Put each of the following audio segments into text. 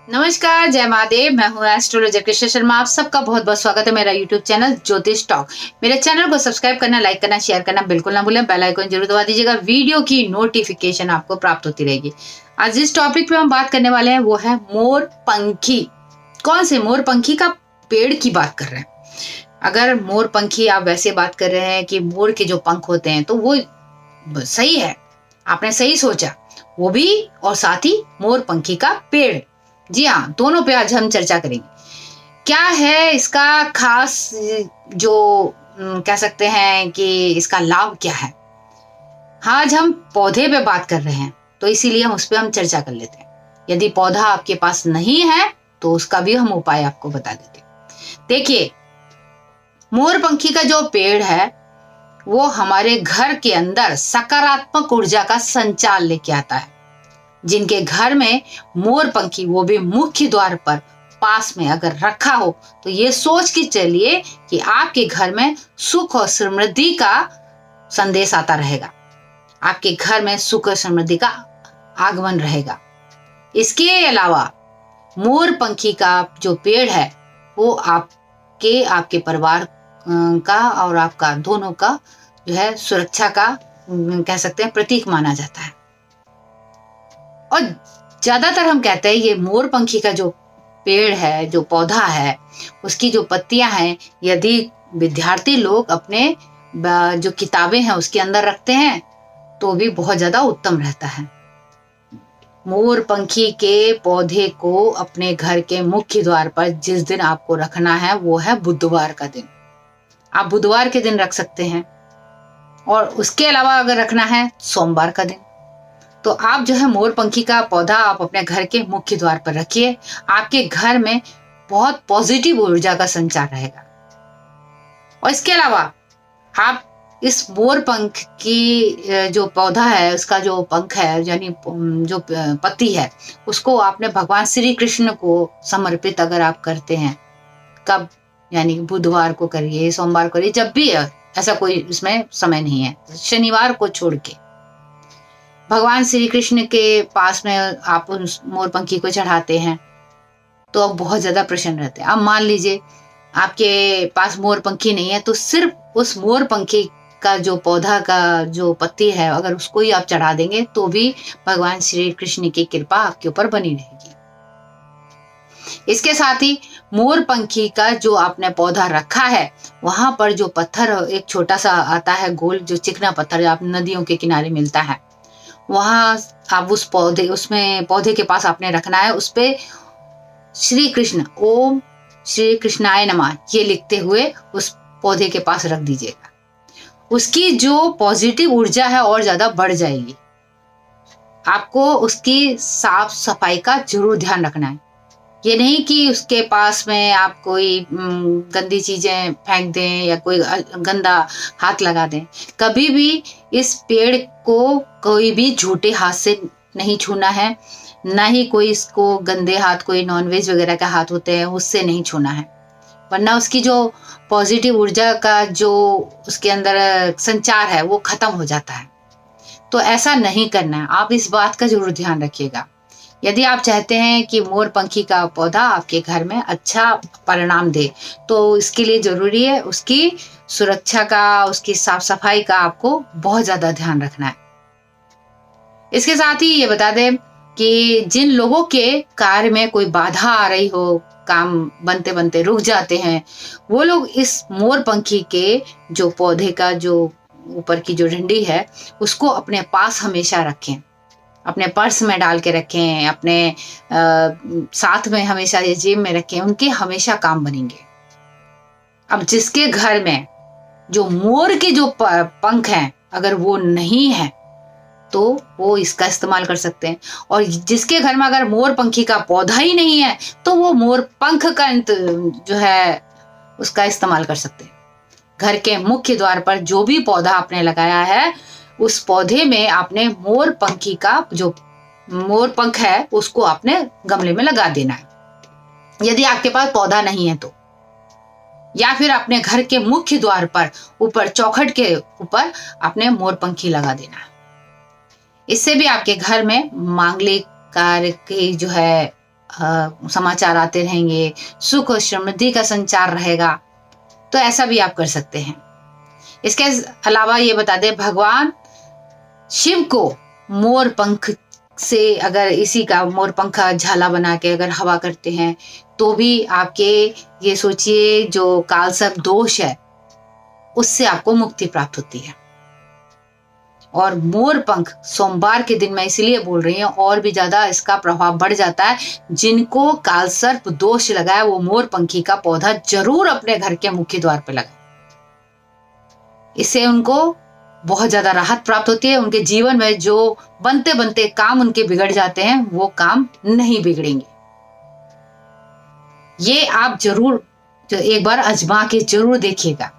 नमस्कार, जय महादेव। मैं हूँ एस्ट्रोलॉजर कृष्ण शर्मा। आप सबका बहुत बहुत स्वागत है मेरा यूट्यूब चैनल ज्योतिष टॉक। मेरे चैनल को सब्सक्राइब करना, लाइक करना, शेयर करना बिल्कुल ना भूलें। बेल आइकन जरूर दबा दीजिएगा, वीडियो की नोटिफिकेशन आपको प्राप्त होती रहेगी। आज जिस टॉपिक पे हम बात करने वाले हैं वो है मोर पंखी। कौन से मोर पंखी का पेड़ की बात कर रहे हैं। अगर मोर पंखी आप वैसे बात कर रहे हैं कि मोर के जो पंख होते हैं तो वो सही है, आपने सही सोचा, वो भी, और साथ ही मोर पंखी का पेड़। जी हाँ, दोनों पे आज हम चर्चा करेंगे। क्या है इसका खास, जो कह सकते हैं कि इसका लाभ क्या है। आज हम पौधे पे बात कर रहे हैं तो इसीलिए हम उस पे हम चर्चा कर लेते हैं। यदि पौधा आपके पास नहीं है तो उसका भी हम उपाय आपको बता देते हैं। देखिए, मोर पंखी का जो पेड़ है वो हमारे घर के अंदर सकारात्मक ऊर्जा का संचार लेके आता है। जिनके घर में मोर पंखी, वो भी मुख्य द्वार पर पास में अगर रखा हो तो ये सोच के चलिए कि आपके घर में सुख और समृद्धि का संदेश आता रहेगा। आपके घर में सुख और समृद्धि का आगमन रहेगा। इसके अलावा मोर पंखी का जो पेड़ है वो आपके परिवार का और आपका दोनों का जो है सुरक्षा का कह सकते हैं प्रतीक माना जाता है। और ज्यादातर हम कहते हैं ये मोर पंखी का जो पेड़ है, जो पौधा है, उसकी जो पत्तियां हैं, यदि विद्यार्थी लोग अपने जो किताबें हैं उसके अंदर रखते हैं तो भी बहुत ज्यादा उत्तम रहता है। मोर पंखी के पौधे को अपने घर के मुख्य द्वार पर जिस दिन आपको रखना है वो है बुधवार का दिन। आप बुधवार के दिन रख सकते हैं, और उसके अलावा अगर रखना है सोमवार का दिन। तो आप जो है मोर पंखी का पौधा आप अपने घर के मुख्य द्वार पर रखिए। आपके घर में बहुत पॉजिटिव ऊर्जा का संचार रहेगा। और इसके अलावा आप इस मोर पंख की जो पौधा है, उसका जो पंख है, यानी जो पत्ती है, उसको आपने भगवान श्री कृष्ण को समर्पित अगर आप करते हैं, कब, यानी बुधवार को करिए, सोमवार करिए, जब भी है, ऐसा कोई इसमें समय नहीं है, शनिवार को छोड़ के भगवान श्री कृष्ण के पास में आप उस मोर पंखी को चढ़ाते हैं तो आप बहुत ज्यादा प्रसन्न रहते हैं। अब मान लीजिए आपके पास मोर पंखी नहीं है तो सिर्फ उस मोर पंखी का जो पौधा का जो पत्ती है, अगर उसको ही आप चढ़ा देंगे तो भी भगवान श्री कृष्ण की कृपा आपके ऊपर बनी रहेगी। इसके साथ ही मोर पंखी का जो आपने पौधा रखा है वहां पर जो पत्थर एक छोटा सा आता है गोल, जो चिकना पत्थर आप नदियों के किनारे मिलता है, वहां आप उसमें पौधे के पास आपने रखना है। उस पे श्री कृष्ण, ओम श्री कृष्णाय नमः, ये लिखते हुए उस पौधे के पास रख दीजिएगा। उसकी जो पॉजिटिव ऊर्जा है और ज्यादा बढ़ जाएगी। आपको उसकी साफ सफाई का जरूर ध्यान रखना है। ये नहीं कि उसके पास में आप कोई गंदी चीजें फेंक दें या कोई गंदा हाथ लगा दें। कभी भी इस पेड़ को कोई भी झूठे हाथ से नहीं छूना है, ना ही कोई इसको गंदे हाथ, कोई नॉनवेज वगैरह का हाथ होते हैं उससे नहीं छूना है, वरना उसकी जो पॉजिटिव ऊर्जा का जो उसके अंदर संचार है वो खत्म हो जाता है। तो ऐसा नहीं करना है, आप इस बात का जरूर ध्यान रखिएगा। यदि आप चाहते हैं कि मोर पंखी का पौधा आपके घर में अच्छा परिणाम दे तो इसके लिए जरूरी है उसकी सुरक्षा का, उसकी साफ सफाई का आपको बहुत ज्यादा ध्यान रखना है। इसके साथ ही ये बता दें कि जिन लोगों के कार्य में कोई बाधा आ रही हो, काम बनते बनते रुक जाते हैं, वो लोग इस मोर पंखी के जो पौधे का जो ऊपर की जो डंडी है उसको अपने पास हमेशा रखें, अपने पर्स में डाल के रखें, अपने साथ में हमेशा ये जेब में रखें, उनके हमेशा काम बनेंगे। अब जिसके घर में जो मोर के जो पंख हैं अगर वो नहीं है तो वो इसका इस्तेमाल कर सकते हैं, और जिसके घर में अगर मोर पंखी का पौधा ही नहीं है तो वो मोर पंख का जो है उसका इस्तेमाल कर सकते हैं। घर के मुख्य द्वार पर जो भी पौधा आपने लगाया है उस पौधे में आपने मोर पंखी का जो मोर पंख है उसको आपने गमले में लगा देना है, यदि आपके पास पौधा नहीं है तो, या फिर अपने घर के मुख्य द्वार पर ऊपर चौखट के ऊपर आपने मोर पंखी लगा देना है। इससे भी आपके घर में मांगलिक कार्य की जो है समाचार आते रहेंगे, सुख और समृद्धि का संचार रहेगा, तो ऐसा भी आप कर सकते हैं। इसके अलावा ये बता दें, भगवान शिव को मोर पंख से अगर इसी का मोर पंखा झाला बना के अगर हवा करते हैं तो भी आपके ये सोचिए जो कालसर्प दोष है उससे आपको मुक्ति प्राप्त होती है। और मोर पंख सोमवार के दिन मैं इसलिए बोल रही हूँ, और भी ज्यादा इसका प्रभाव बढ़ जाता है। जिनको कालसर्प दोष लगा है वो मोर पंखी का पौधा जरूर अपने घर के मुख्य द्वार पर लगाए। इससे उनको बहुत ज्यादा राहत प्राप्त होती है। उनके जीवन में जो बनते बनते काम उनके बिगड़ जाते हैं वो काम नहीं बिगड़ेंगे। ये आप जरूर एक बार आजमा के जरूर देखिएगा,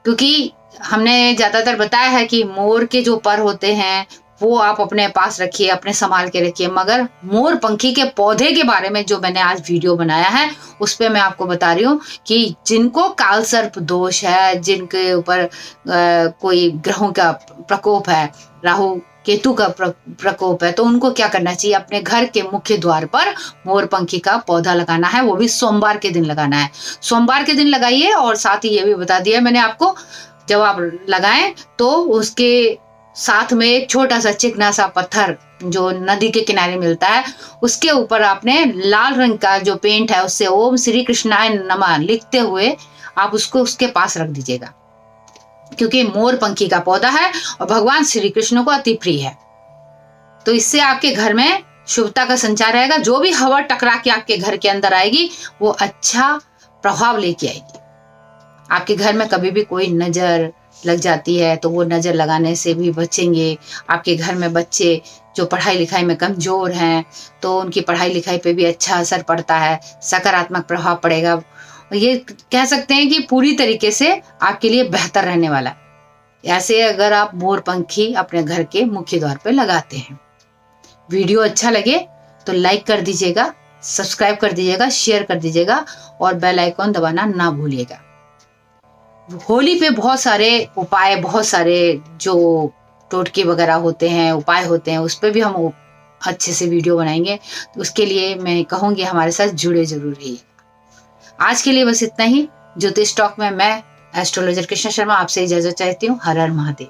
क्योंकि हमने ज्यादातर बताया है कि मोर के जो पर होते हैं वो आप अपने पास रखिए, अपने संभाल के रखिए, मगर मोर पंखी के पौधे के बारे में जो मैंने आज वीडियो बनाया है उस पे मैं आपको बता रही हूँ कि जिनको कालसर्प दोष है, जिनके ऊपर कोई ग्रहों का प्रकोप है, राहु केतु का प्रकोप है, तो उनको क्या करना चाहिए, अपने घर के मुख्य द्वार पर मोर पंखी का पौधा लगाना है। वो भी सोमवार के दिन लगाना है। सोमवार के दिन लगाइए। और साथ ही ये भी बता दिया मैंने आपको, जब आप लगाएं तो उसके साथ में एक छोटा सा चिकना सा पत्थर जो नदी के किनारे मिलता है, उसके ऊपर आपने लाल रंग का जो पेंट है उससे ओम श्री कृष्णाय नमः लिखते हुए आप उसको उसके पास रख दीजिएगा, क्योंकि मोर पंखी का पौधा है और भगवान श्री कृष्ण को अति प्रिय है। तो इससे आपके घर में शुभता का संचार रहेगा। जो भी हवा टकरा के आपके घर के अंदर आएगी वो अच्छा प्रभाव लेके आएगी। आपके घर में कभी भी कोई नजर लग जाती है तो वो नजर लगाने से भी बचेंगे। आपके घर में बच्चे जो पढ़ाई लिखाई में कमजोर हैं तो उनकी पढ़ाई लिखाई पे भी अच्छा असर पड़ता है, सकारात्मक प्रभाव पड़ेगा। ये कह सकते हैं कि पूरी तरीके से आपके लिए बेहतर रहने वाला है। ऐसे अगर आप मोर पंखी अपने घर के मुख्य द्वार पे लगाते हैं। वीडियो अच्छा लगे तो लाइक कर दीजिएगा, सब्सक्राइब कर दीजिएगा, शेयर कर दीजिएगा और बेल आइकॉन दबाना ना भूलिएगा। होली पे बहुत सारे उपाय, बहुत सारे जो टोटके वगैरह होते हैं, उपाय होते हैं, उस पर भी हम अच्छे से वीडियो बनाएंगे। तो उसके लिए मैं कहूँगी हमारे साथ जुड़े जरूर रहिए। आज के लिए बस इतना ही। ज्योतिष टॉक में मैं एस्ट्रोलॉजर कृष्णा शर्मा आपसे इजाजत चाहती हूँ। हर हर महादेव।